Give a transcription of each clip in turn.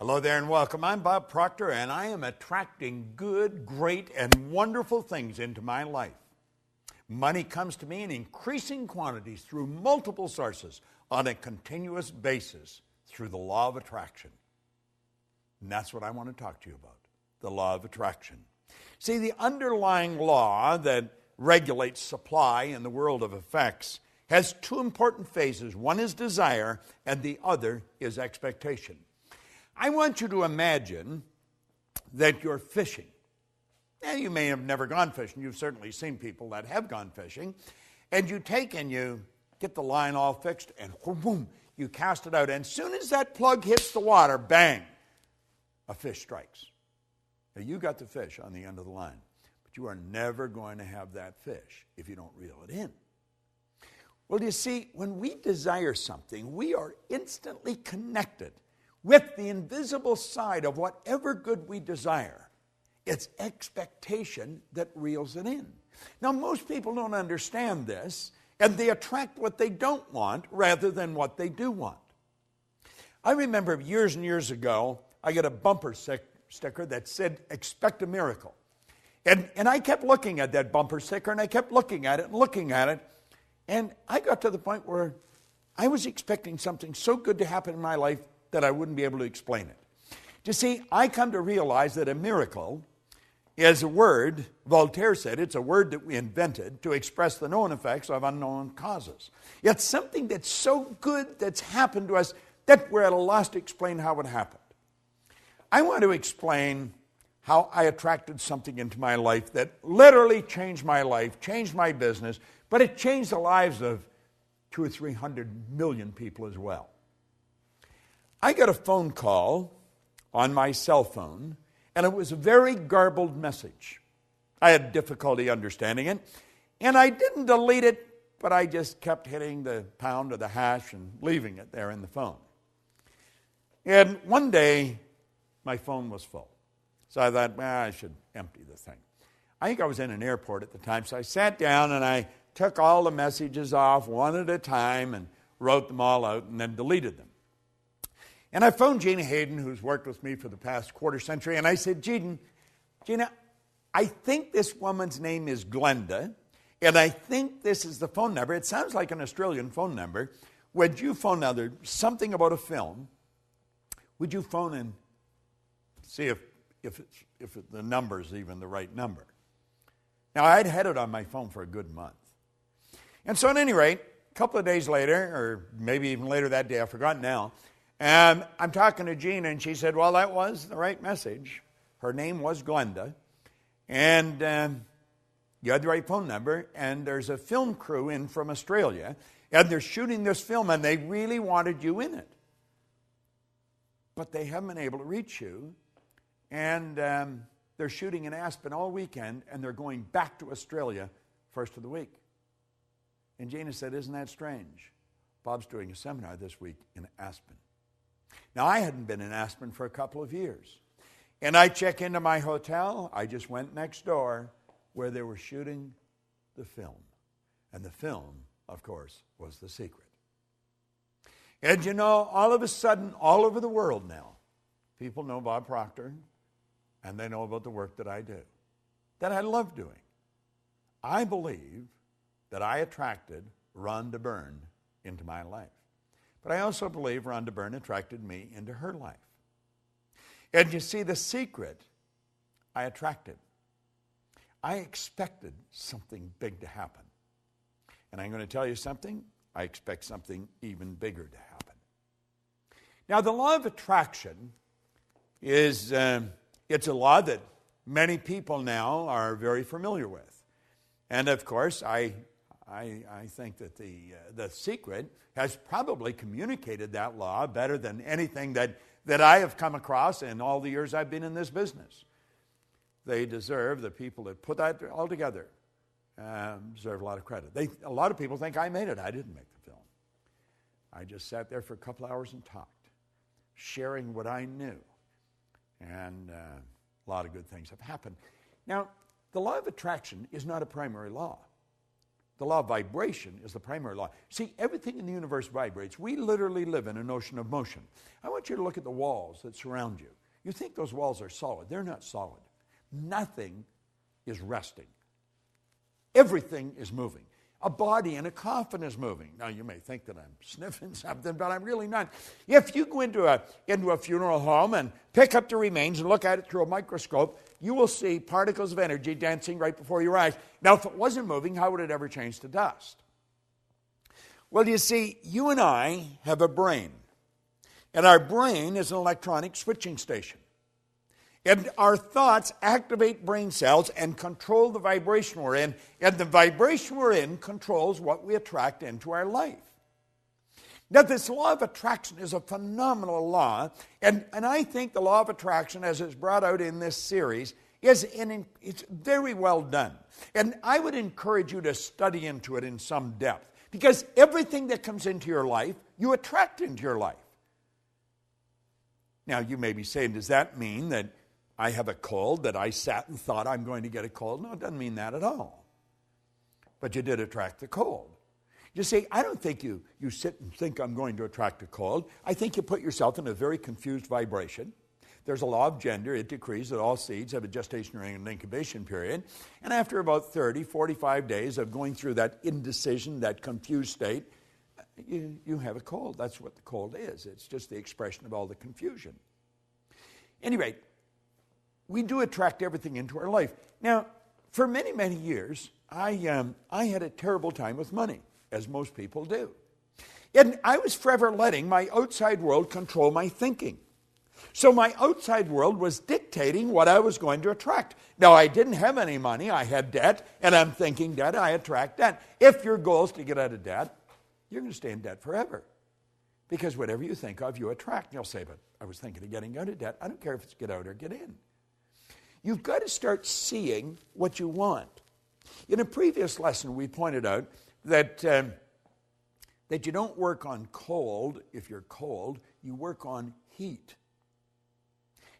Hello there and welcome. I'm Bob Proctor, and I am attracting good, great, and wonderful things into my life. Money comes to me in increasing quantities through multiple sources on a continuous basis through the law of attraction. And that's what I want to talk to you about, the law of attraction. See, the underlying law that regulates supply in the world of effects has two important phases. One is desire, and the other is expectation. I want you to imagine that you're fishing. Now, you may have never gone fishing. You've certainly seen people that have gone fishing. And you take and you get the line all fixed, and boom, you cast it out. And as soon as that plug hits the water, bang, a fish strikes. Now, you got the fish on the end of the line, but you are never going to have that fish if you don't reel it in. Well, you see, when we desire something, we are instantly connected with the invisible side of whatever good we desire. It's expectation that reels it in. Now, most people don't understand this, and they attract what they don't want rather than what they do want. I remember years and years ago, I got a bumper sticker that said, "Expect a miracle." And I kept looking at that bumper sticker, and I kept looking at it and looking at it, and I got to the point where I was expecting something so good to happen in my life that I wouldn't be able to explain it. You see, I come to realize that a miracle is a word, Voltaire said, it's a word that we invented to express the known effects of unknown causes. It's something that's so good that's happened to us that we're at a loss to explain how it happened. I want to explain how I attracted something into my life that literally changed my life, changed my business, but it changed the lives of 200 or 300 million people as well. I got a phone call on my cell phone, and it was a very garbled message. I had difficulty understanding it, and I didn't delete it, but I just kept hitting the pound or the hash and leaving it there in the phone. And one day, my phone was full. So I thought, I should empty the thing. I think I was in an airport at the time, so I sat down and I took all the messages off one at a time and wrote them all out and then deleted them. And I phoned Gina Hayden, who's worked with me for the past quarter century, and I said, Gina, I think this woman's name is Glenda, and I think this is the phone number. It sounds like an Australian phone number. Would you phone now? There's something about a film. Would you phone and see if the number's even the right number? Now, I'd had it on my phone for a good month. And so at any rate, a couple of days later, or maybe even later that day, I've forgotten now, and I'm talking to Gina, and she said, well, that was the right message. Her name was Glenda, and you had the right phone number, and there's a film crew in from Australia, and they're shooting this film, and they really wanted you in it. But they haven't been able to reach you, and they're shooting in Aspen all weekend, and they're going back to Australia first of the week. And Gina said, isn't that strange? Bob's doing a seminar this week in Aspen. Now, I hadn't been in Aspen for a couple of years. And I check into my hotel. I just went next door where they were shooting the film. And the film, of course, was The Secret. And you know, all of a sudden, all over the world now, people know Bob Proctor, and they know about the work that I do, that I love doing. I believe that I attracted Rhonda Burnes into my life. But I also believe Rhonda Burnes attracted me into her life. And you see, the secret I attracted. I expected something big to happen. And I'm going to tell you something. I expect something even bigger to happen. Now, the law of attraction is, it's a law that many people now are very familiar with. And of course, I think that the secret has probably communicated that law better than anything that I have come across in all the years I've been in this business. They deserve, the people that put that all together, deserve a lot of credit. A lot of people think I made it. I didn't make the film. I just sat there for a couple hours and talked, sharing what I knew. And a lot of good things have happened. Now, the law of attraction is not a primary law. The law of vibration is the primary law. See, everything in the universe vibrates. We literally live in an ocean of motion. I want you to look at the walls that surround you. You think those walls are solid. They're not solid. Nothing is resting. Everything is moving. A body in a coffin is moving. Now, you may think that I'm sniffing something, but I'm really not. If you go into a funeral home and pick up the remains and look at it through a microscope, you will see particles of energy dancing right before your eyes. Now, if it wasn't moving, how would it ever change to dust? Well, you see, you and I have a brain. And our brain is an electronic switching station. And our thoughts activate brain cells and control the vibration we're in. And the vibration we're in controls what we attract into our life. Now, this law of attraction is a phenomenal law. And I think the law of attraction, as it's brought out in this series, it's very well done. And I would encourage you to study into it in some depth. Because everything that comes into your life, you attract into your life. Now, you may be saying, does that mean that I have a cold, that I sat and thought I'm going to get a cold? No, it doesn't mean that at all. But you did attract the cold. You see, I don't think you sit and think I'm going to attract a cold. I think you put yourself in a very confused vibration. There's a law of gender. It decrees that all seeds have a gestation and incubation period. And after about 30, 45 days of going through that indecision, that confused state, you have a cold. That's what the cold is. It's just the expression of all the confusion. Anyway, we do attract everything into our life. Now, for many, many years, I had a terrible time with money, as most people do. And I was forever letting my outside world control my thinking. So my outside world was dictating what I was going to attract. Now, I didn't have any money. I had debt, and I'm thinking debt, I attract debt. If your goal is to get out of debt, you're going to stay in debt forever. Because whatever you think of, you attract. And you'll say, but I was thinking of getting out of debt. I don't care if it's get out or get in. You've got to start seeing what you want. In a previous lesson, we pointed out that you don't work on cold if you're cold. You work on heat.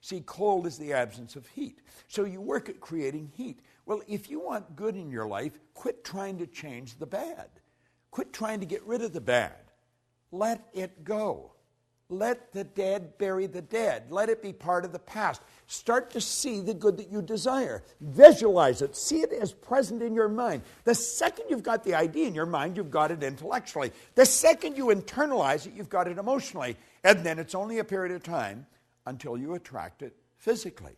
See, cold is the absence of heat. So you work at creating heat. Well, if you want good in your life, quit trying to change the bad. Quit trying to get rid of the bad. Let it go. Let the dead bury the dead. Let it be part of the past. Start to see the good that you desire. Visualize it. See it as present in your mind. The second you've got the idea in your mind, you've got it intellectually. The second you internalize it, you've got it emotionally. And then it's only a period of time until you attract it physically.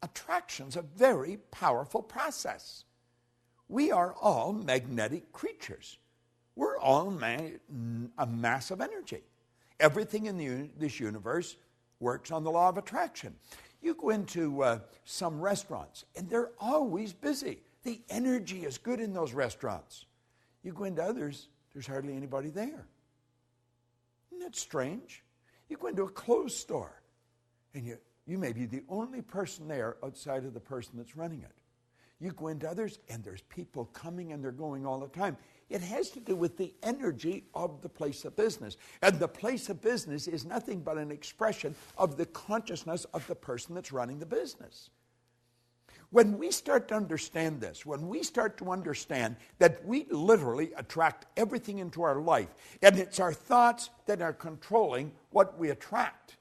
Attraction's a very powerful process. We are all magnetic creatures. We're all a mass of energy. Everything in this universe works on the law of attraction. You go into some restaurants, and they're always busy. The energy is good in those restaurants. You go into others, there's hardly anybody there. Isn't that strange? You go into a clothes store, and you may be the only person there outside of the person that's running it. You go into others, and there's people coming and they're going all the time. It has to do with the energy of the place of business. And the place of business is nothing but an expression of the consciousness of the person that's running the business. When we start to understand this, when we start to understand that we literally attract everything into our life, and it's our thoughts that are controlling what we attract,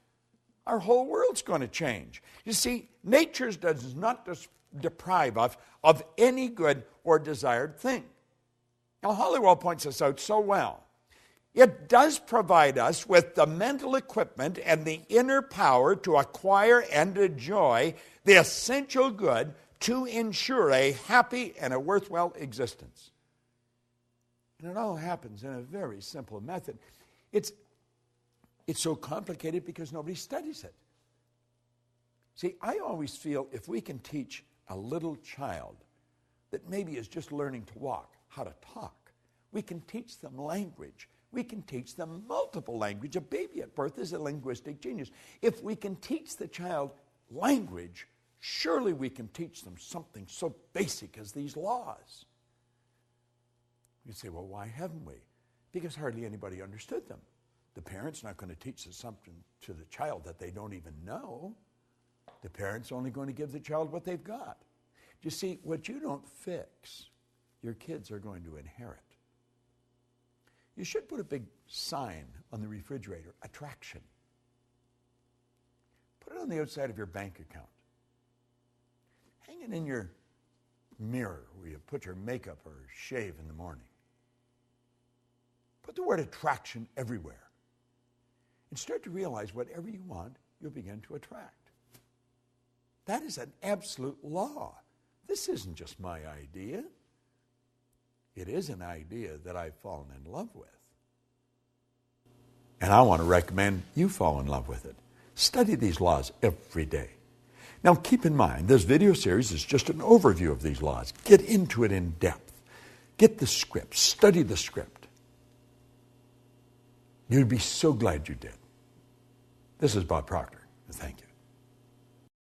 our whole world's going to change. You see, nature does not deprive us of any good or desired thing. Now, Hollywood points this out so well. It does provide us with the mental equipment and the inner power to acquire and enjoy the essential good to ensure a happy and a worthwhile existence. And it all happens in a very simple method. It's so complicated because nobody studies it. See, I always feel if we can teach a little child that maybe is just learning to walk, how to talk, we can teach them language. We can teach them multiple language. A baby at birth is a linguistic genius. If we can teach the child language, surely we can teach them something so basic as these laws. You say, well, why haven't we? Because hardly anybody understood them. The parent's not going to teach something to the child that they don't even know. The parent's only going to give the child what they've got. You see, what you don't fix, your kids are going to inherit. You should put a big sign on the refrigerator, attraction. Put it on the outside of your bank account. Hang it in your mirror where you put your makeup or shave in the morning. Put the word attraction everywhere. And start to realize whatever you want, you'll begin to attract. That is an absolute law. This isn't just my idea. It is an idea that I've fallen in love with. And I want to recommend you fall in love with it. Study these laws every day. Now keep in mind, this video series is just an overview of these laws. Get into it in depth. Get the script. Study the script. You'd be so glad you did. This is Bob Proctor. Thank you.